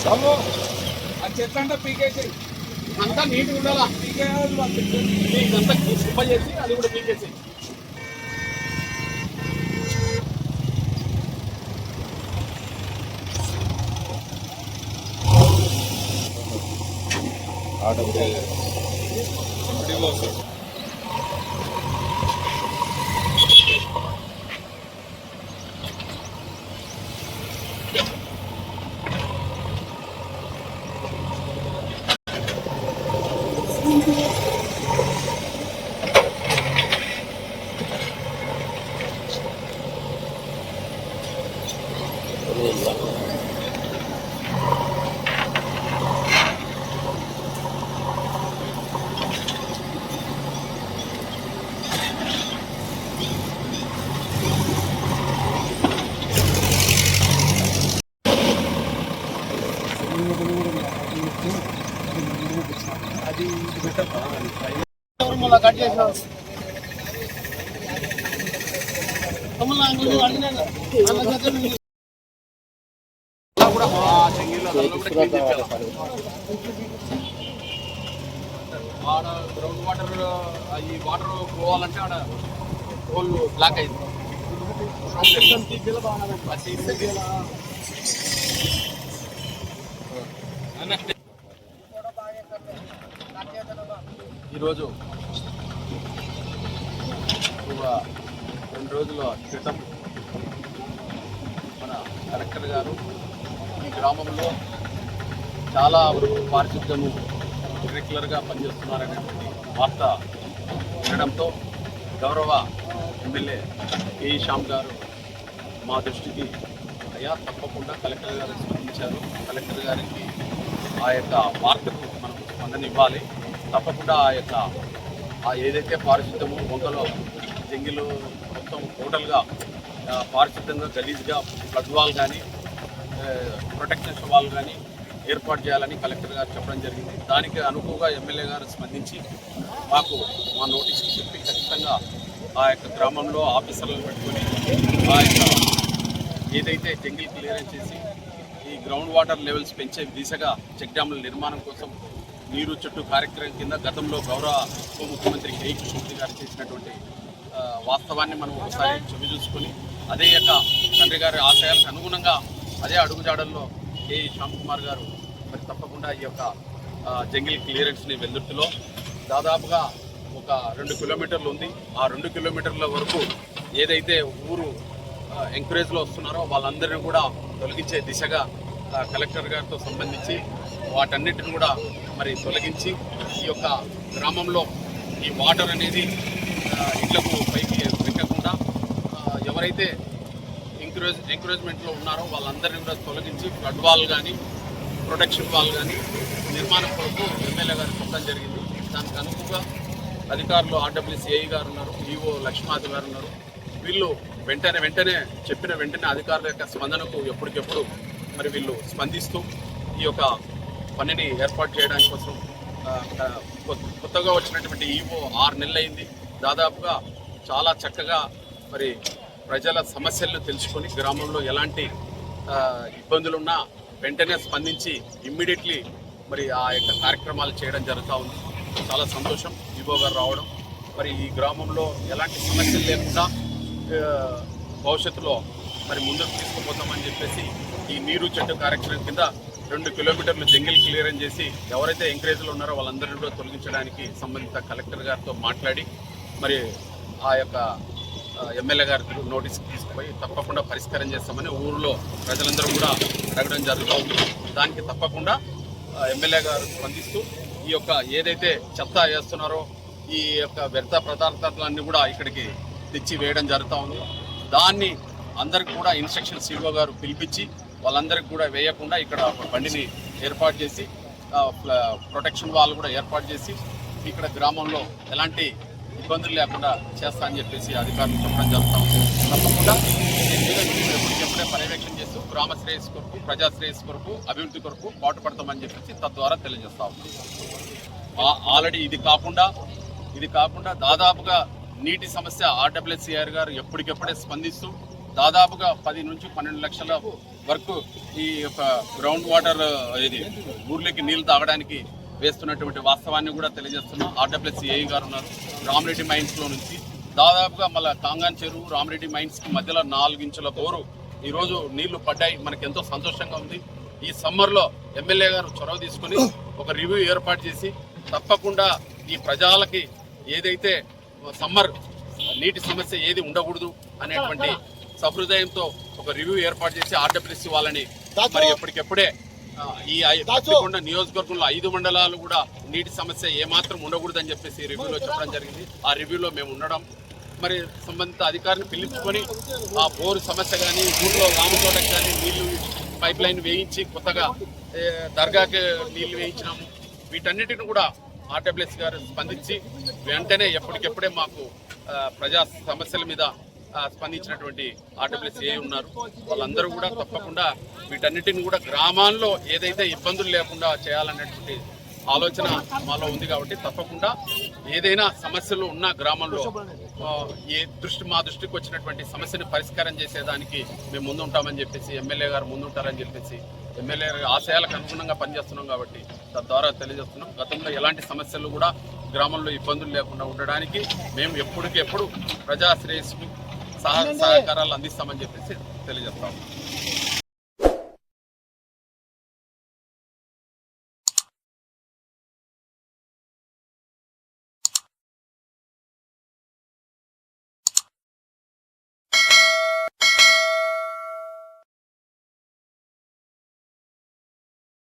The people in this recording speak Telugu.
బాబు ఆ చెత్త అంతా పీకేసి అంతా నీట్గా ఉండాలా, పీకేదంతా శుభ్ర చేసి అది కూడా పీకేసి. అది కట్ చేసిన ఆడ గ్రౌండ్ వాటర్ ఈ వాటర్ పోవాలంటే ఆడ హోల్ బ్లాక్ అయింది. ఈరోజు 2 రోజుల క్రితం మన కలెక్టర్ గారు ఈ గ్రామంలో చాలా వరకు పారిశుద్ధ్యము రెగ్యులర్గా పనిచేస్తున్నారనేటువంటి వార్త వినడంతో గౌరవ ఎమ్మెల్యే కేఈ శ్యామ్ గారు మా దృష్టికి అయ్యా తప్పకుండా కలెక్టర్ గారు స్పందించారు, కలెక్టర్ గారికి ఆ యొక్క వార్తకు మనం స్పందన ఇవ్వాలి, తప్పకుండా ఆ యొక్క ఏదైతే పారిశుద్ధ్యము వంకలో జంగిలు మొత్తం టోటల్గా పారిశుద్ధ్యంగా గలీజ్గా ఫ్లడ్ వాల్ కానీ ప్రొటెక్షన్ వాల్ కానీ ఏర్పాటు చేయాలని కలెక్టర్ గారు చెప్పడం జరిగింది. దానికి అనుకువగా ఎమ్మెల్యే గారు స్పందించి మాకు మా నోటీస్కి చెప్పి ఖచ్చితంగా ఆ యొక్క గ్రామంలో ఆఫీసర్లను పెట్టుకొని ఆ యొక్క ఏదైతే జంగిల్ క్లియరెన్స్ చేసి ఈ గ్రౌండ్ వాటర్ లెవెల్స్ పెంచే దిశగా చెక్ డ్యాముల నిర్మాణం కోసం నీరు చుట్టూ కార్యక్రమం కింద గతంలో గౌరవ ఉప ముఖ్యమంత్రి కేఈ కృష్ణమూర్తి గారు చేసినటువంటి వాస్తవాన్ని మనం ఒకసారి చెవి చూసుకొని అదే యొక్క తండ్రి గారి ఆశయాలకు అనుగుణంగా అదే అడుగుజాడల్లో కేఈ శ్యామ్ కుమార్ గారు మరి తప్పకుండా ఈ యొక్క జంగిల్ క్లియరెన్స్ని వెల్లుర్తిలో దాదాపుగా ఒక 2 కిలోమీటర్లు ఉంది. ఆ 2 కిలోమీటర్ల వరకు ఏదైతే ఊరు ఎంకరేజ్లో వస్తున్నారో వాళ్ళందరినీ కూడా తొలగించే దిశగా కలెక్టర్ గారితో సంబంధించి వాటన్నిటిని కూడా మరి తొలగించి ఈ యొక్క గ్రామంలో ఈ వాటర్ అనేది ఇళ్లకు పైకి వెక్కకుండా ఎవరైతే ఎంకరేజ్మెంట్లో ఉన్నారో వాళ్ళందరినీ కూడా తొలగించి ఫ్లడ్ వాల్ కానీ ప్రొటెక్షన్ వాల్ కానీ నిర్మాణం కొరకు ఎమ్మెల్యే గారు చెప్పడం జరిగింది. దానికి అనుగుణంగా అధికారులు ఆర్డబ్ల్యూసీఐ గారు ఉన్నారు, ఈఓ లక్ష్మాది గారు ఉన్నారు. వీళ్ళు వెంటనే చెప్పిన వెంటనే అధికారుల యొక్క స్పందనకు ఎప్పటికెప్పుడు మరి వీళ్ళు స్పందిస్తూ ఈ యొక్క పనిని ఏర్పాటు చేయడానికి కోసం కొత్తగా వచ్చినటువంటి ఈఓ 6 నెలలు అయింది. దాదాపుగా చాలా చక్కగా మరి ప్రజల సమస్యలను తెలుసుకొని గ్రామంలో ఎలాంటి ఇబ్బందులున్నా వెంటనే స్పందించి ఇమ్మీడియట్లీ మరి ఆ యొక్క కార్యక్రమాలు చేయడం జరుగుతూ ఉంది. చాలా సంతోషం ఈఓ గారు రావడం. మరి ఈ గ్రామంలో ఎలాంటి సమస్యలు లేకుండా భవిష్యత్తులో మరి ముందుకు తీసుకుపోతామని చెప్పేసి ఈ నీరు చెట్టు కార్యక్రమం కింద 2 కిలోమీటర్లు జంగిల్ క్లియరెన్స్ చేసి ఎవరైతే ఎంకరేజ్లో ఉన్నారో వాళ్ళందరినీ కూడా తొలగించడానికి సంబంధిత కలెక్టర్ గారితో మాట్లాడి మరి ఆ యొక్క ఎమ్మెల్యే గారి నోటీస్కి తీసుకుపోయి తప్పకుండా పరిష్కారం చేస్తామని ఊరిలో ప్రజలందరూ కూడా అడగడం జరుగుతుంది. దానికి తప్పకుండా ఎమ్మెల్యే గారు స్పందిస్తూ ఈ యొక్క ఏదైతే చెత్త వేస్తున్నారో ఈ యొక్క వ్యర్థ పదార్థాలన్నీ కూడా ఇక్కడికి తెచ్చి వేయడం జరుగుతూ ఉంది. దాన్ని అందరికి కూడా ఇన్స్ట్రక్షన్ సిఓ గారు పిలిపించి వాళ్ళందరికీ కూడా వేయకుండా ఇక్కడ బండిని ఏర్పాటు చేసి ప్రొటెక్షన్ వాల్ కూడా ఏర్పాటు చేసి ఇక్కడ గ్రామంలో ఎలాంటి ఇబ్బందులు లేకుండా చేస్తా అని చెప్పేసి అధికారులు చెప్పడం జరుగుతూ ఉంది. తప్పకుండా ఎప్పుడే పర్యవేక్షణ చేస్తూ గ్రామ శ్రేయస్సు కొరకు, ప్రజా శ్రేయస్సు కొరకు, అభివృద్ధి కొరకు పాటుపడతామని చెప్పేసి తద్వారా తెలియజేస్తా ఉన్నాం. ఆల్రెడీ ఇది కాకుండా దాదాపుగా నీటి సమస్య ఆర్డబ్ల్యూసీఆర్ గారు ఎప్పటికెప్పుడే స్పందిస్తూ దాదాపుగా 10 నుంచి 12 లక్షల వర్క్ ఈ యొక్క గ్రౌండ్ వాటర్ ఇది ఊర్లోకి నీళ్లు తాగడానికి వేస్తున్నటువంటి వాస్తవాన్ని కూడా తెలియజేస్తున్నాం. ఆర్డబ్ల్యూఎస్ ఏఈ గారు ఉన్నారు రామరెడ్డి మైన్స్లో నుంచి. దాదాపుగా మళ్ళీ కాంగాన్ చెరువు రామరెడ్డి మైన్స్కి మధ్యలో 4 ఇంచుల బోరు ఈరోజు నీళ్లు పడ్డాయి. మనకు ఎంతో సంతోషంగా ఉంది. ఈ సమ్మర్లో ఎమ్మెల్యే గారు చొరవ తీసుకుని ఒక రివ్యూ ఏర్పాటు చేసి తప్పకుండా ఈ ప్రజలకి ఏదైతే సమ్మర్ నీటి సమస్య ఏది ఉండకూడదు అనేటువంటి సహృదయంతో ఒక రివ్యూ ఏర్పాటు చేసి ఆర్డబ్ల్యూఎస్ వాళ్ళని మరి ఎప్పటికెప్పుడే ఈ పత్తికొండ నియోజకవర్గంలో 5 మండలాలు కూడా నీటి సమస్య ఏమాత్రం ఉండకూడదని చెప్పేసి రివ్యూలో చెప్పడం జరిగింది. ఆ రివ్యూలో మేము ఉండడం మరి సంబంధిత అధికారిని పిలుచుకొని ఆ బోరు సమస్య కానీ ఊళ్ళో రామతోటకి కానీ నీళ్లు పైప్ లైన్ వేయించి కొత్తగా దర్గాకి నీళ్లు వేయించినాము. వీటన్నిటిని కూడా ఆర్డబ్ల్యూఎస్ గారు స్పందించి వెంటనే ఎప్పటికెప్పుడే మాకు ప్రజా సమస్యల మీద స్పందించినటువంటి ఆర్డబ్ల్యూఎస్ ఏ ఉన్నారు. వాళ్ళందరూ కూడా తప్పకుండా వీటన్నిటిని కూడా గ్రామాల్లో ఏదైతే ఇబ్బందులు లేకుండా చేయాలనేటువంటి ఆలోచన మాలో ఉంది. కాబట్టి తప్పకుండా ఏదైనా సమస్యలు ఉన్న గ్రామంలో మా దృష్టికి వచ్చినటువంటి సమస్యను పరిష్కారం చేసేదానికి మేము ముందుంటామని చెప్పేసి ఎమ్మెల్యే గారు ముందుంటారని చెప్పేసి ఎమ్మెల్యే ఆశయాలకు అనుగుణంగా పనిచేస్తున్నాం. కాబట్టి తద్వారా తెలియజేస్తున్నాం. గతంలో ఎలాంటి సమస్యలు కూడా గ్రామంలో ఇబ్బందులు లేకుండా ఉండడానికి మేము ఎప్పటికెప్పుడు ప్రజా శ్రేయస్సుకు సహకారాలు అందిస్తామని చెప్పేసి తెలియజేస్తాము.